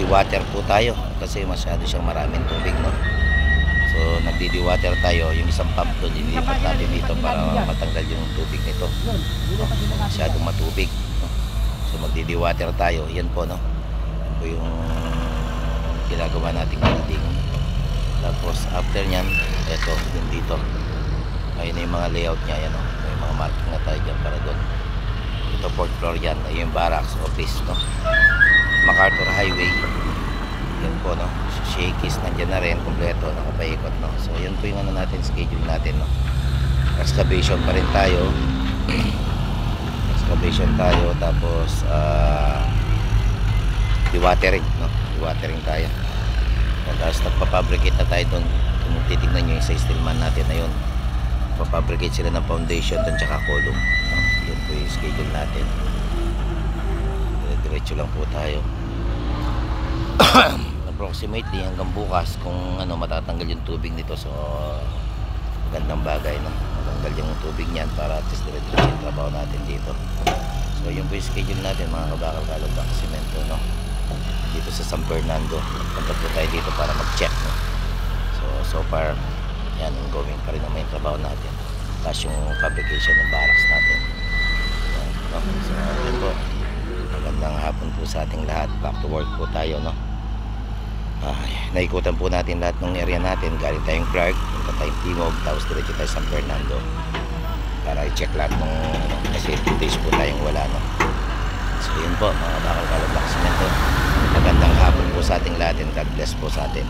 nagdi-dewater po tayo kasi masyado siyang maraming tubig, no? So nagdi-dewater tayo, yung isang pump doon ilipat natin dito para matanggal yung tubig nito, no? Masyadong matubig, no? So magdi-dewater tayo, yan po, no? Yan po yung ginagawa nating building. Tapos after nyan, eto yung dito, ayun na yung mga layout nya, yan, no? May mga marking na tayo dyan para doon. Ito 4th floor yan, ayun yung barracks, office, no? MacArthur Highway, yun po, no? Shakey's nandyan na rin, kompleto, nakapaikot, no? So yun po yung ano natin, schedule natin, no? Excavation pa rin tayo. Excavation tayo, tapos dewatering, no? Dewatering tayo. Tapos nagpapabricate na tayo doon. Kung titignan nyo yung sa stillman natin na yun, papabricate sila ng foundation doon tsaka column, no? Yun po yung schedule natin. Diretso lang po tayo. Approximately hanggang bukas kung ano matatanggal yung tubig nito, so magandang bagay, no? Matanggal yung tubig niyan para at least diretso yung trabaho natin dito. So yun po yung schedule natin, mga kabakal kalubak semento, no? Dito sa San Fernando, punta po tayo dito para mag-check, no? So far yan, ongoing pa rin naman yung trabaho natin, plus yung fabrication ng barracks natin, yan, no? So yun po, magandang hapon po sa ating lahat. Back to work po tayo, no? Naikutan po natin lahat ng area natin. Galing tayong Clark, punta tayong Timog, tapos diretso tayo San Fernando para i-check lahat ng, kasi 2 days po tayong wala, no? So yun po, mga bakal kalabak semento. Magandang hapon po sa ating lahat and God bless po sa atin.